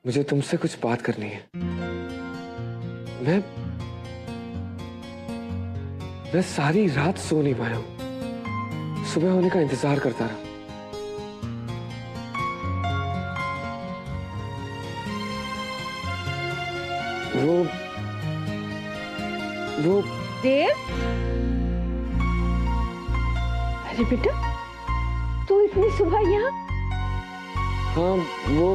मुझे तुमसे कुछ बात करनी है। मैं सारी रात सो नहीं पाया हूं। सुबह होने का इंतजार करता रहा। वो देव, अरे बेटा, तू इतनी सुबह यहाँ? हाँ, वो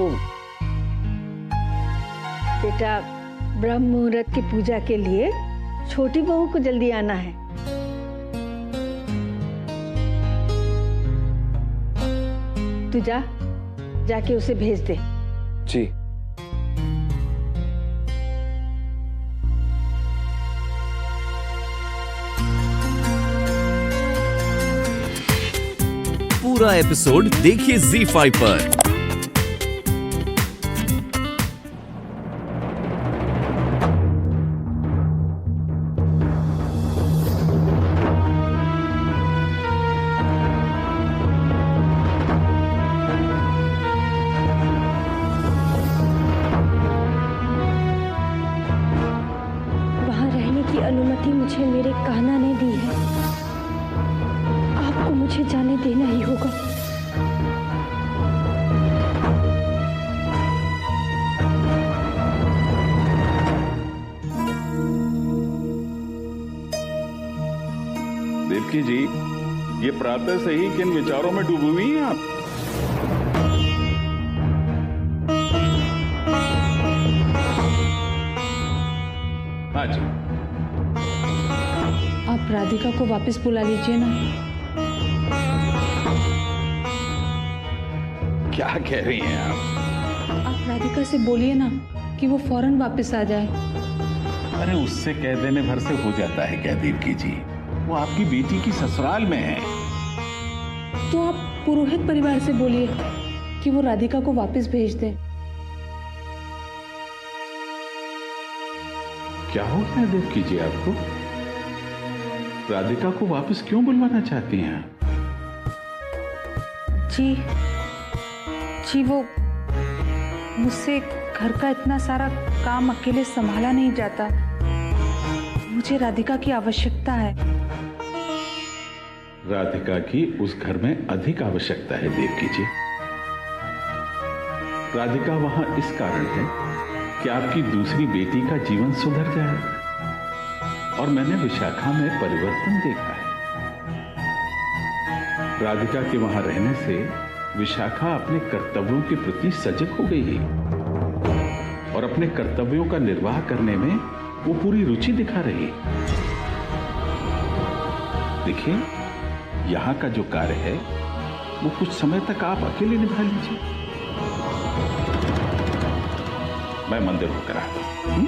बेटा, ब्रह्म मुहूर्त की पूजा के लिए छोटी बहू को जल्दी आना है। तू जाके उसे भेज दे। जी। पूरा एपिसोड देखिए ZEE5 पर। वहां रहने की अनुमति मुझे मेरे कान्हा ने दी है। आपको मुझे जाने देना ही होगा। देवकी जी, ये प्रातः से ही किन विचारों में डूबी हुई हैं आप? हाँ जी। आप राधिका को वापस बुला लीजिए ना। क्या कह रही हैं आप राधिका से बोलिए ना कि वो फौरन वापस आ जाए। अरे उससे कह देने भर से हो जाता है क्या देवकी जी? वो आपकी बेटी की ससुराल में है। तो आप पुरोहित परिवार से बोलिए कि वो राधिका को वापस भेज दें। क्या हो गया देवकी जी आपको? राधिका को वापस क्यों बुलवाना चाहती हैं? जी, वो मुझसे घर का इतना सारा काम अकेले संभाला नहीं जाता। मुझे राधिका की आवश्यकता है। राधिका की उस घर में अधिक आवश्यकता है देवकी जी। राधिका वहां इस कारण है कि आपकी दूसरी बेटी का जीवन सुधर जाए, और मैंने विशाखा में परिवर्तन देखा है। राधिका के वहां रहने से विशाखा अपने कर्तव्यों के प्रति सजग हो गई है, और अपने कर्तव्यों का निर्वाह करने में वो पूरी रुचि दिखा रही है। देखिए, यहां का जो कार्य है वो कुछ समय तक आप अकेले निभा लीजिए। मैं मंदिर होकर आता हूं।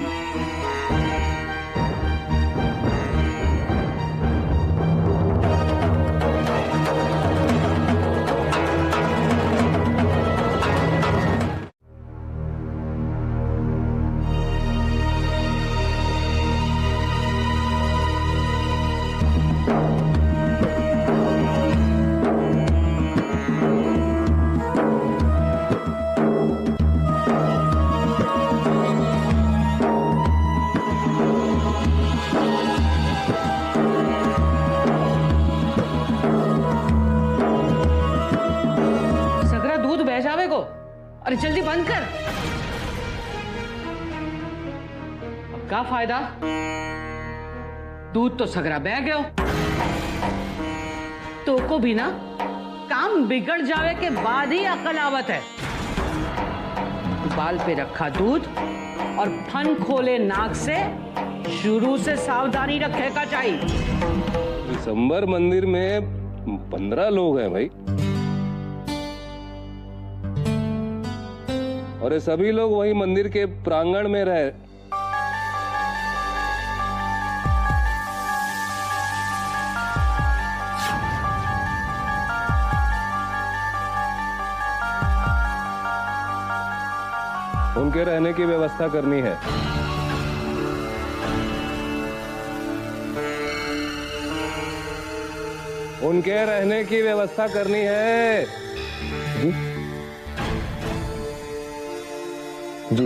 अरे जल्दी बंद कर। अब क्या फायदा? दूध तो सगरा बह गयो। तो को भी ना काम बिगड़ जावे के बाद ही अकल आवत है। बाल पे रखा दूध और फन खोले नाक से शुरू से सावधानी रखे का चाहिए। दिसंबर मंदिर में 15 लोग हैं भाई, और ये सभी लोग वही मंदिर के प्रांगण में रहे। उनके रहने की व्यवस्था करनी है। उनके रहने की व्यवस्था करनी है। जी।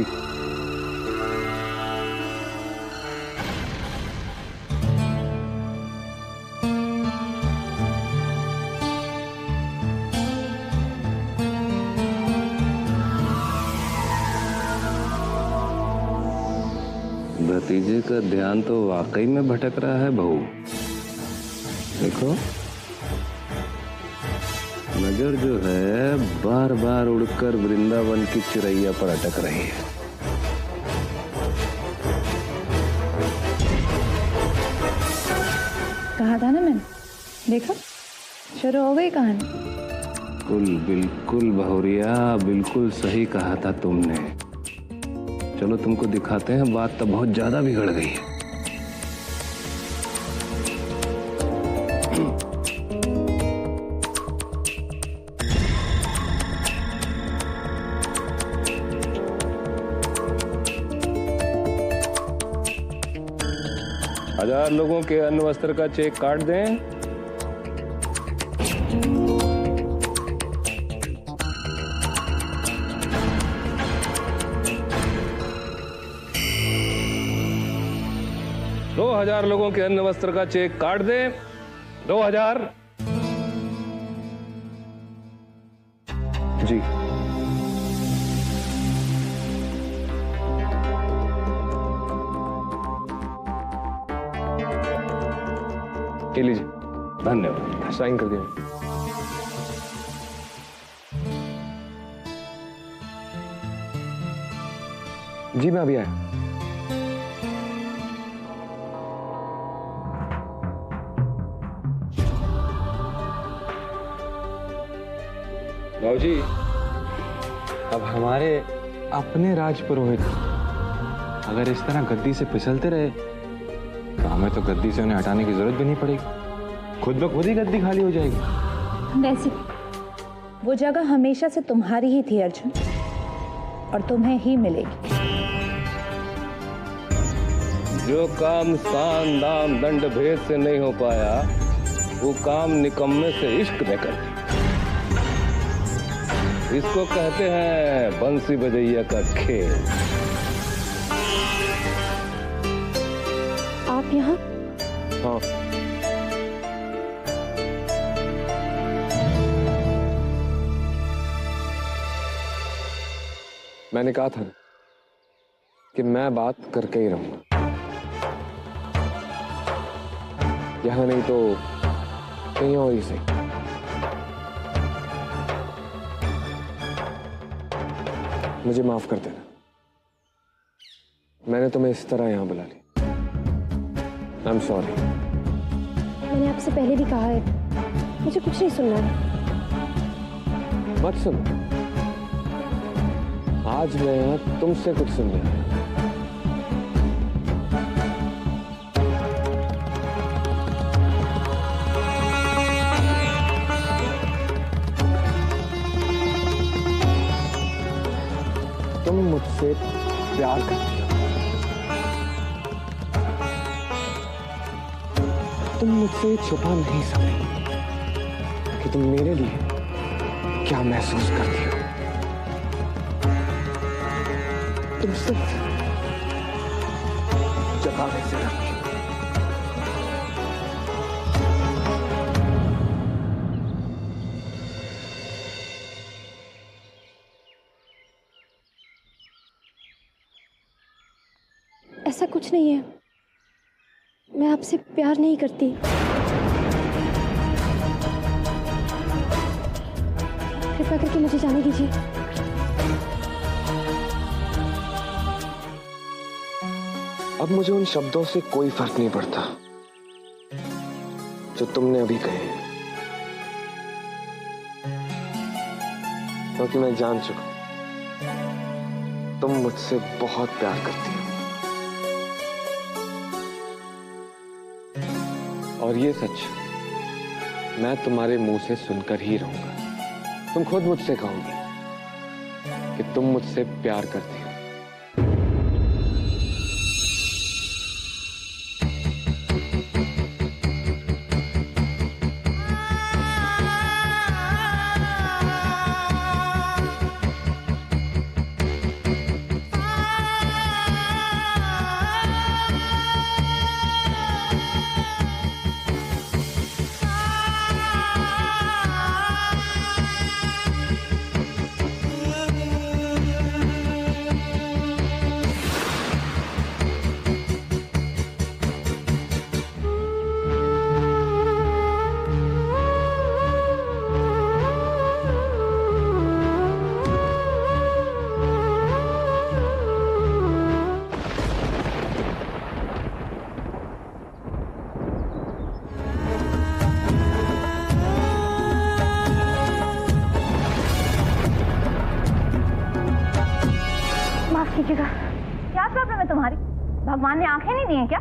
भतीजे का ध्यान तो वाकई में भटक रहा है बहू। देखो नजर जो है बार बार उड़कर वृंदावन की चिड़ैया पर अटक रही है। कहा था ना मैंने, देखो शुरू हो गई कहानी। बिल्कुल बहुरिया, बिल्कुल सही कहा था तुमने। चलो तुमको दिखाते हैं, बात तो बहुत ज्यादा बिगड़ गई है। हजार लोगों के अन्न वस्त्र का चेक काट दें। दो 2000 लोगों के अन्न वस्त्र का चेक काट दें। 2000। जी। ये लीजिए। धन्यवाद। साइन कर दिया। जी मैं अभी आया। बाबूजी, अब हमारे अपने राजपुरोहित अगर इस तरह गद्दी से फिसलते रहे तो हमें तो गद्दी से उन्हें हटाने की जरूरत भी नहीं पड़ेगी, खुद ब खुद ही गद्दी खाली हो जाएगी। वैसे वो जगह हमेशा से तुम्हारी ही थी अर्जुन, और तुम्हें ही मिलेगी। जो काम साम दाम दंड भेद से नहीं हो पाया वो काम निकम्मे से इश्क में कर दिया। इसको कहते हैं बंसी बजैया का खेल। आप यहाँ? हाँ। मैंने कहा था कि मैं बात करके ही रहूंगा, यहां नहीं तो कहीं और ही सही। मुझे माफ कर देना, मैंने तुम्हें इस तरह यहां बुला लिया। I am sorry. मैंने आपसे पहले भी कहा है, मुझे कुछ नहीं सुनना है। मत सुनो, आज मैं यहां तुमसे कुछ सुनने आया। तुम मुझसे प्यार करती हो, तुम मुझसे छुपा नहीं सकती कि तुम मेरे लिए क्या महसूस करती हो। तुम सिर्फ जताने से डरती हो। ऐसा कुछ नहीं है, मैं आपसे प्यार नहीं करती। कृपया करके मुझे जाने दीजिए। अब मुझे उन शब्दों से कोई फर्क नहीं पड़ता जो तुमने अभी कहे, क्योंकि मैं जान चुका तुम मुझसे बहुत प्यार करती हो। और ये सच मैं तुम्हारे मुंह से सुनकर ही रहूंगा। तुम खुद मुझसे कहोगी कि तुम मुझसे प्यार करती हो। देखिएगा। क्या प्रॉब्लम है तुम्हारी? भगवान ने आंखें नहीं दी हैं क्या?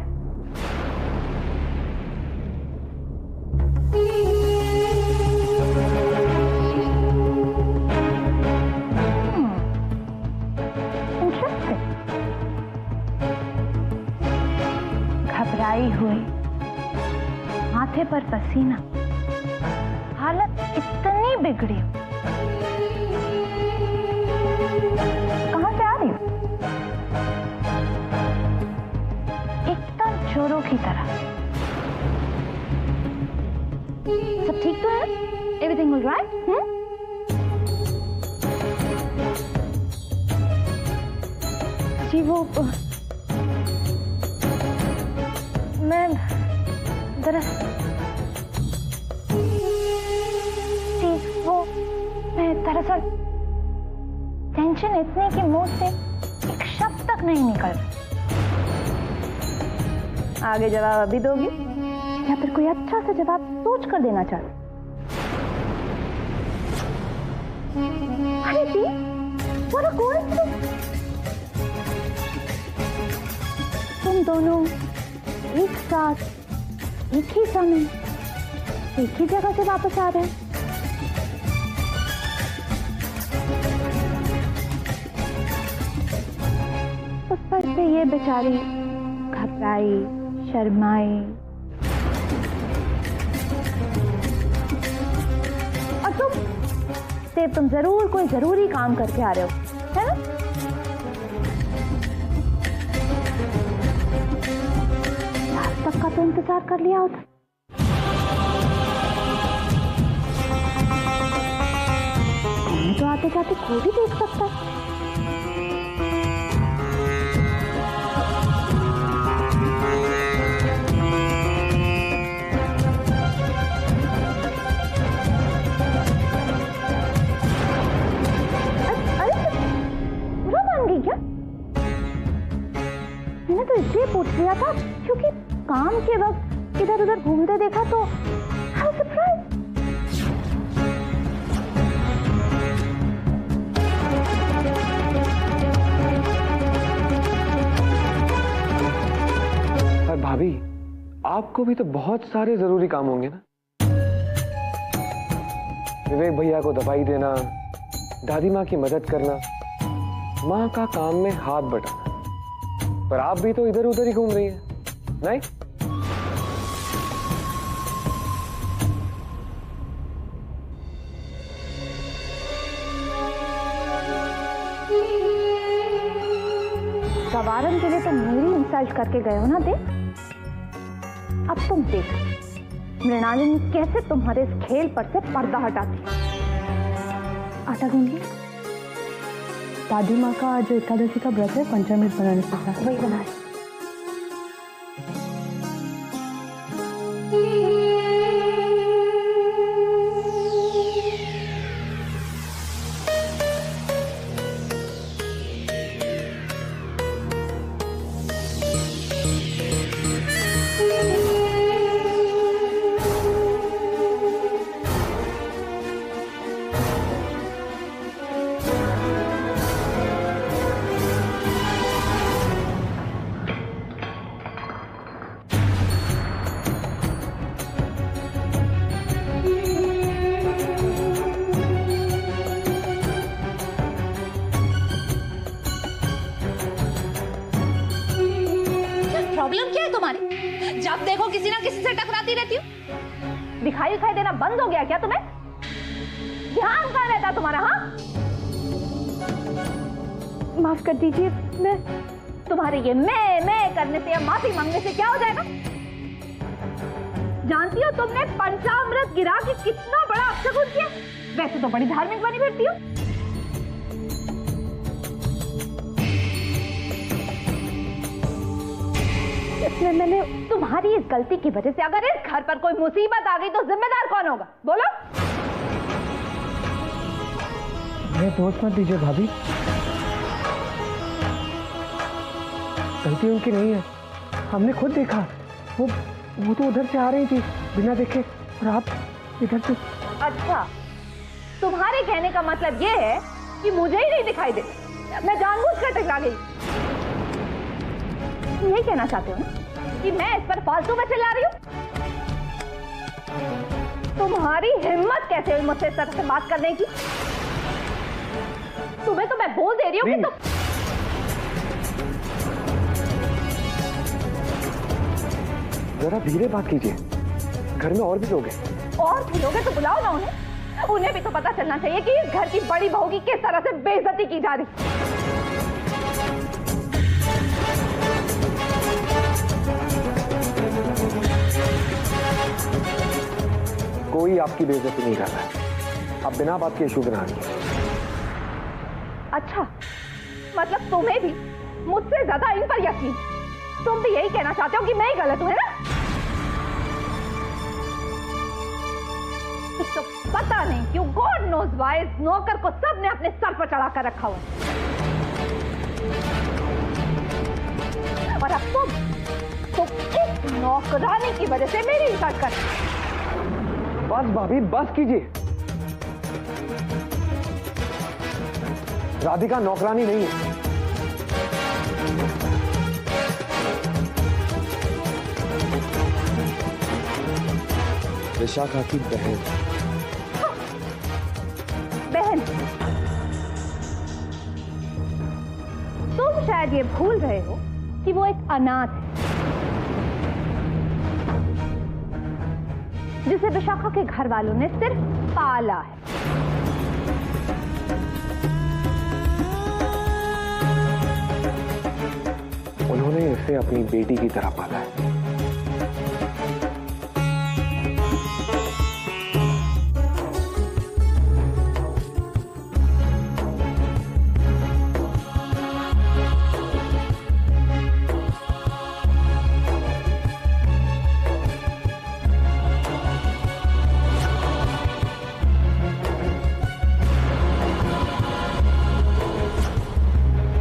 इंटरेस्टिंग। घबराई हुई, माथे पर पसीना, हालत इतनी बिगड़ी। कहां से आ रही हो? एकदम चोरों की तरह। सब ठीक तो है? Everything all right? जी वो मैं दरअसल टेंशन इतनी कि मुंह से एक शब्द तक नहीं निकल। आगे जवाब अभी दोगी या फिर कोई अच्छा सा जवाब सोच कर देना चाहते? what a coincidence! तुम दोनों एक साथ एक ही समय एक ही जगह से वापस आ रहे हैं। उस पर से ये बेचारी घबराई, शर्माई, और तुम जरूर कोई जरूरी काम करके आ रहे हो, है ना? आज तक का तो इंतजार कर लिया होता। मैं तो आते जाते कोई भी देख सकता है। मैंने तो इसलिए पूछ लिया था क्योंकि काम के वक्त इधर उधर घूमते देखा तो हाउ सरप्राइज। पर भाभी, आपको भी तो बहुत सारे जरूरी काम होंगे ना? विवेक भैया को दवाई देना, दादी माँ की मदद करना, माँ का काम में हाथ बटाना। पर आप भी तो इधर उधर ही घूम रही हैं, नहीं? सवारन के लिए तो मेरी इंसल्ट करके गए हो ना? देख, अब तुम देख मृणालिनी कैसे तुम्हारे इस खेल पर से पर्दा हटाती। आटा गूंद लिया? दादी माँ का जो एकादशी का व्रत है पंचामृत बनाने से था, वही बना रही। प्रॉब्लम क्या है तुम्हारी? जब देखो किसी ना किसी से टकराती रहती हो। दिखाई दिखाई देना बंद हो गया क्या तुम्हें? ध्यान कहाँ रहता तुम्हारा? हाँ, माफ कर दीजिए। मैं तुम्हारे ये मैं करने से या माफी मांगने से क्या हो जाएगा? जानती हो तुमने पंचामृत गिरा के कितना बड़ा अपशगुन किया? वैसे तो बड़ी धार्मिक बनी फिरती हो। इसमें मैंने तुम्हारी इस गलती की वजह से अगर इस घर पर कोई मुसीबत आ गई तो जिम्मेदार कौन होगा? बोलो। मैं दोस्त मत दीजिए भाभी, गलती उनकी नहीं है। हमने खुद देखा, वो तो उधर से आ रही थी बिना देखे, और आप इधर से। अच्छा, तुम्हारे कहने का मतलब ये है कि मुझे ही नहीं दिखाई दे? मैं जानबूझकर टकरा गई। तुम यही कहना चाहते हो ना कि मैं इस पर फालतू में चिल्ला रही हूँ? तुम्हारी हिम्मत कैसे हुई मुझसे इस तरह से बात करने की? तुम्हें तो मैं बोल दे रही हूँ कि तुम जरा धीरे बात कीजिए, घर में और भी लोग हैं। और भी लोग हैं तो बुलाओ ना उन्हें भी तो पता चलना चाहिए कि इस घर की बड़ी बहू की किस तरह से बेइज्जती की जा रही। कोई आपकी बेइज्जती नहीं कर रहा है, आप बिना बात के इशू बना रही हैं। अच्छा, मतलब तुम्हें भी मुझसे ज्यादा इन पर यकीन? तुम भी यही कहना चाहते हो कि मैं ही गलत हूं, है ना? तो पता नहीं क्यों गॉड नोज व्हाई इस नौकर को सबने अपने सर पर चढ़ा कर रखा हुआ है। और अब तुम इस नौकरानी की वजह से मेरी इंसल्ट कर। बस भाभी बस कीजिए। राधिका नौकरानी नहीं है। विशाखा की बहन। बहन? तुम शायद ये भूल रहे हो कि वो एक अनाथ है जिसे विशाखा के घर वालों ने सिर्फ पाला है। उन्होंने इसे अपनी बेटी की तरह पाला है।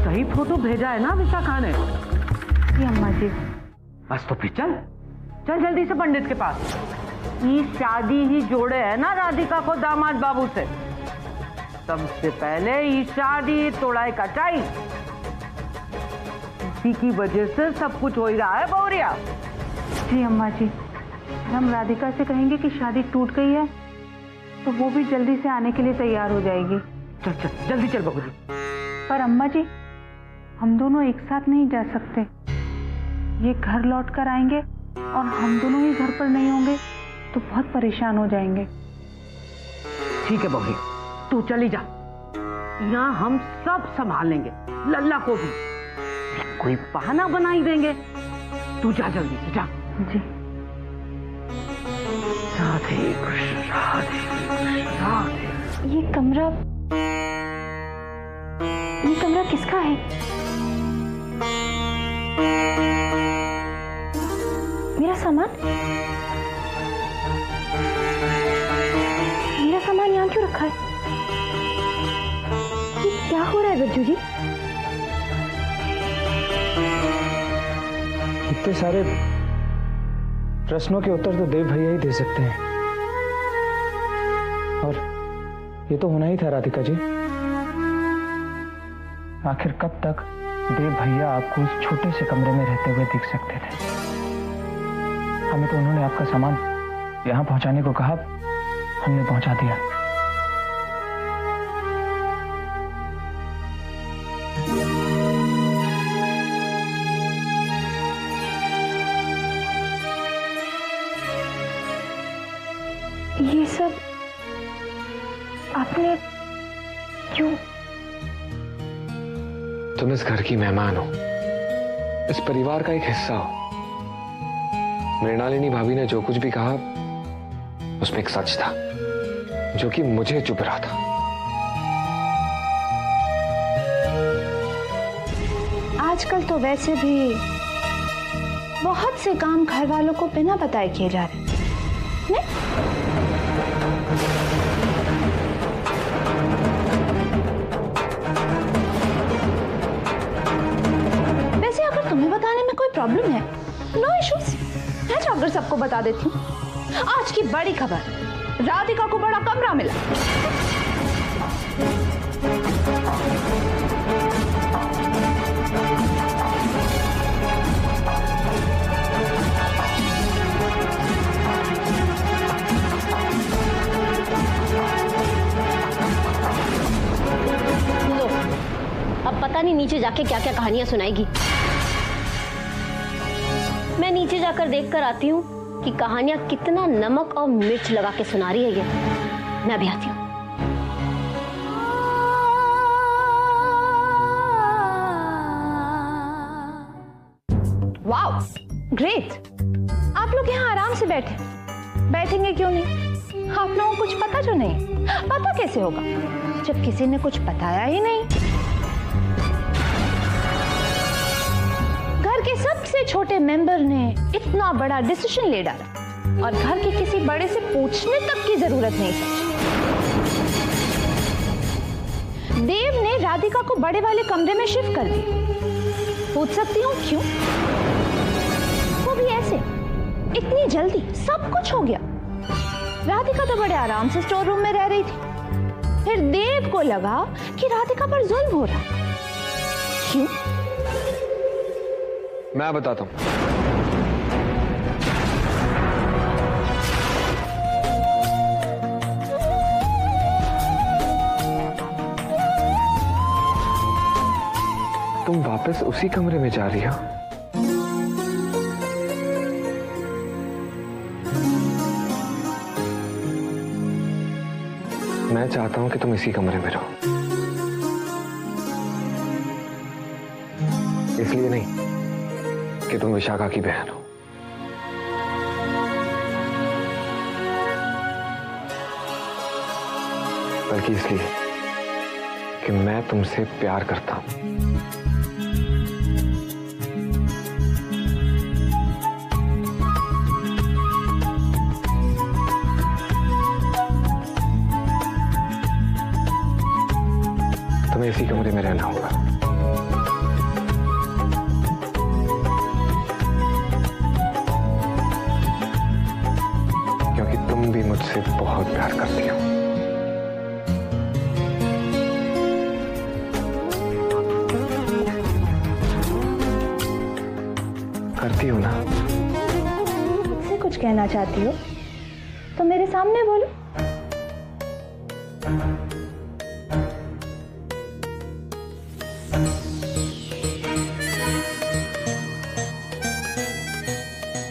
सही फोटो भेजा है ना विशाखा ने? जी अम्मा जी। बस तो फिर चल चल जल्दी से पंडित के पास। ये शादी ही जोड़े है ना राधिका को दामाद बाबू से। सबसे पहले ये शादी तोड़ाई कटाई, इसी की वजह से सब कुछ हो ही रहा है बहुरिया। जी अम्मा जी, हम राधिका से कहेंगे कि शादी टूट गई है तो वो भी जल्दी से आने के लिए तैयार हो जाएगी। चल चल जल्दी चल बबू जी। पर अम्मा जी, हम दोनों एक साथ नहीं जा सकते। ये घर लौट कर आएंगे और हम दोनों ही घर पर नहीं होंगे तो बहुत परेशान हो जाएंगे। ठीक है बबू, तू चली जा, यहाँ हम सब संभाल लेंगे, लल्ला को भी कोई बहाना बना ही देंगे। तू जा जल्दी से जा। जी। राधे कृष्ण राधे कृष्ण राधे। ये कमरा किसका है? मेरा सामान यहाँ क्यों रखा है? ये क्या हो रहा है बच्चू जी? इतने सारे प्रश्नों के उत्तर तो देव भैया ही दे सकते हैं, और ये तो होना ही था राधिका जी। आखिर कब तक देव भैया आपको उस छोटे से कमरे में रहते हुए दिख सकते थे? हमें तो उन्होंने आपका सामान यहाँ पहुंचाने को कहा, हमने पहुंचा दिया। ये सब आपने क्यों? तुम इस घर की मेहमान हो, इस परिवार का एक हिस्सा हो। मृणालिनी भाभी ने जो कुछ भी कहा उसमें एक सच था जो कि मुझे चुभ रहा था। आजकल तो वैसे भी बहुत से काम घर वालों को बिना बताए किए जा रहे हैं, नहीं? वैसे अगर तुम्हें बताने में कोई प्रॉब्लम है, नो इश्यूज, मैं जाकर सबको बता देती हूँ। आज की बड़ी खबर, राधिका को बड़ा कमरा मिला। नीचे जाके क्या क्या कहानियां सुनाएगी। मैं नीचे जाकर देखकर आती हूँ कि कहानियां कितना नमक और मिर्च लगा के सुना रही है ये। मैं भी आती हूँ। Wow, great. आप लोग यहाँ आराम से बैठेंगे क्यों नहीं? आप लोगों को कुछ पता जो नहीं? पता कैसे होगा जब किसी ने कुछ बताया ही नहीं? घर के सबसे छोटे मेंबर ने इतना बड़ा डिसीजन ले डाला और घर के किसी बड़े से पूछने तक की जरूरत नहीं समझी। देव ने राधिका को बड़े वाले कमरे में शिफ्ट कर दिया। पूछ सकती हूँ क्यों? वो भी ऐसे, इतनी जल्दी सब कुछ हो गया। राधिका तो बड़े आराम से स्टोर रूम में रह रही थी। फिर देव को लगा कि राधिका पर जुल्म हो रहा है। क्यों? मैं बताता हूं। तुम वापस उसी कमरे में जा रही हो? मैं चाहता हूं कि तुम इसी कमरे में रहो। इसलिए नहीं कि तुम विशाखा की बहन हो, बल्कि इसलिए कि मैं तुमसे प्यार करता हूं। तुम्हें इसी कमरे में रहना होगा। क्योंकि तुम भी मुझसे बहुत प्यार करती हो। करती हो ना? मुझसे कुछ कहना चाहती हो तो मेरे सामने बोलो।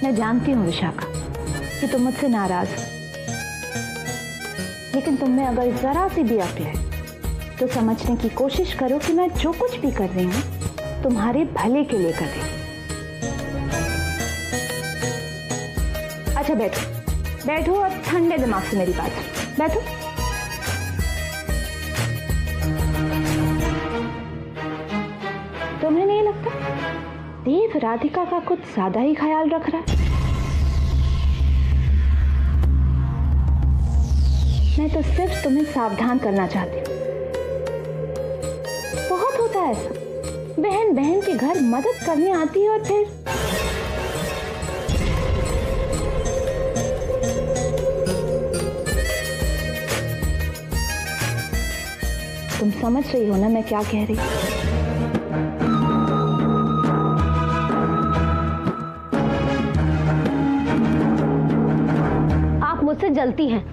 मैं जानती हूँ विशाखा कि तुम मुझसे नाराज हो, लेकिन तुम में अगर जरा सी भी अक्ल है तो समझने की कोशिश करो कि मैं जो कुछ भी कर रही हूँ तुम्हारे भले के लिए कर रही हूँ। अच्छा बैठो और ठंडे दिमाग से मेरी बात बैठो। तुम्हें नहीं लगता देव राधिका का कुछ ज्यादा ही ख्याल रख रहा है? मैं तो सिर्फ तुम्हें सावधान करना चाहती हूँ। बहुत होता है ऐसा, बहन बहन के घर मदद करने आती है और फिर तुम समझ रही हो ना मैं क्या कह रही हूँ? आप मुझसे जलती हैं।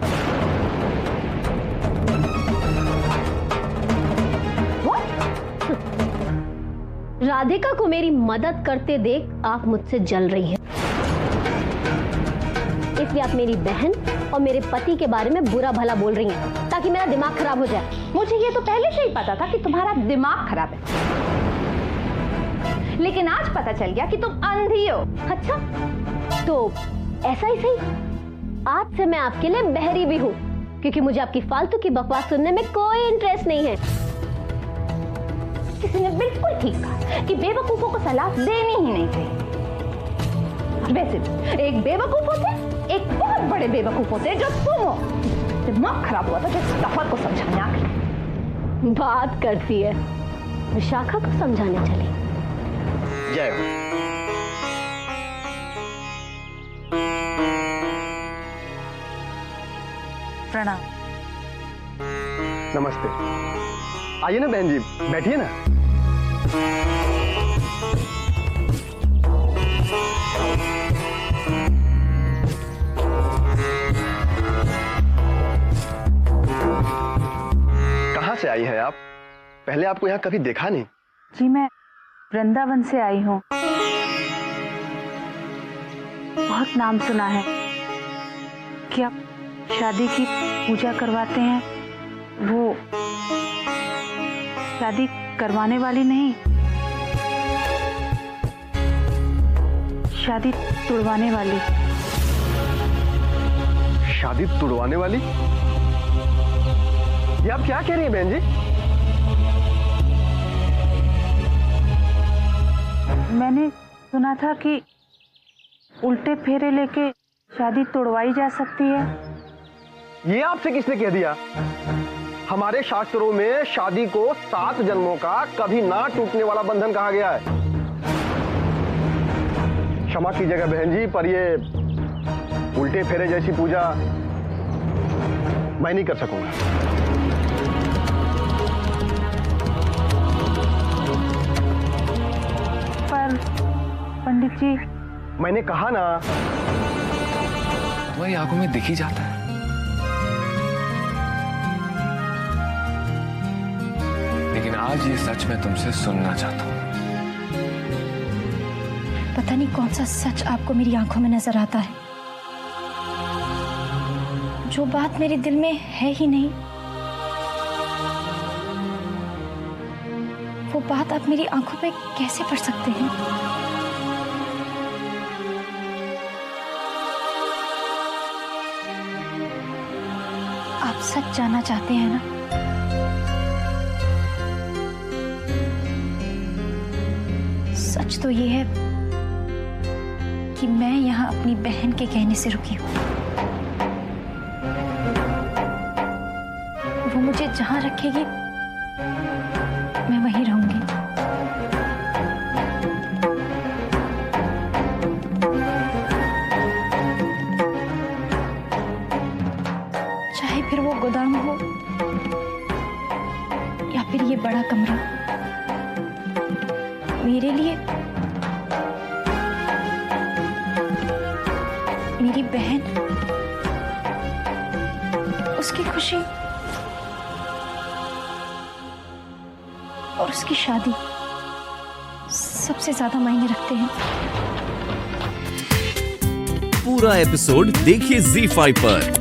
राधिका को मेरी मदद करते देख आप मुझसे जल रही हैं। इसलिए आप मेरी बहन और मेरे पति के बारे में बुरा भला बोल रही हैं ताकि मेरा दिमाग खराब हो जाए। मुझे ये तो पहले से ही पता था कि तुम्हारा दिमाग खराब है, लेकिन आज पता चल गया कि तुम अंधी हो। अच्छा, तो ऐसा ही सही, आज से मैं आपके लिए बहरी भी हूँ, क्योंकि मुझे आपकी फालतू की बकवास सुनने में कोई इंटरेस्ट नहीं है। किसी ने बिल्कुल ठीक कहा कि बेवकूफों को सलाह देनी ही नहीं चाहिए। वैसे एक बेवकूफ होते, एक बहुत बड़े बेवकूफ होते जो तुम हो। दिमाग खराब हुआ था जो सफर को समझाने आ गई। बात करती है, विशाखा को समझाने चली। जय हो। प्रणाम। नमस्ते। आइए ना बहन जी, बैठिए ना। कहाँ से आई है आप? पहले आपको यहाँ कभी देखा नहीं। जी मैं वृंदावन से आई हूँ। बहुत नाम सुना है कि आप शादी की पूजा करवाते हैं, वो शादी करवाने वाली नहीं, शादी तुड़वाने वाली। शादी तुड़वाने वाली? ये आप क्या कह रही हैं बहन जी? मैंने सुना था कि उल्टे फेरे लेके शादी तोड़वाई जा सकती है। ये आपसे किसने कह दिया? हमारे शास्त्रों में शादी को 7 जन्मों का कभी ना टूटने वाला बंधन कहा गया है। क्षमा कीजिएगा बहन जी, पर ये उल्टे फेरे जैसी पूजा मैं नहीं कर सकूंगा। पर पंडित जी, मैंने कहा ना, तुम्हारी आंखों में दिख ही जाता है। लेकिन आज ये सच मैं तुमसे सुनना चाहता हूं। पता नहीं कौन सा सच आपको मेरी आंखों में नजर आता है। जो बात मेरे दिल में है ही नहीं, वो बात आप मेरी आंखों पे कैसे पढ़ सकते हैं? आप सच जानना चाहते हैं ना? सच तो ये है कि मैं यहाँ अपनी बहन के कहने से रुकी हूँ। वो मुझे जहां रखेगी मैं वहीं रहूंगी। चाहे फिर वो गोदाम हो या फिर ये बड़ा कमरा, मेरे लिए मेरी बहन, उसकी खुशी और उसकी शादी सबसे ज्यादा मायने रखते हैं। पूरा एपिसोड देखिए ZEE5 पर।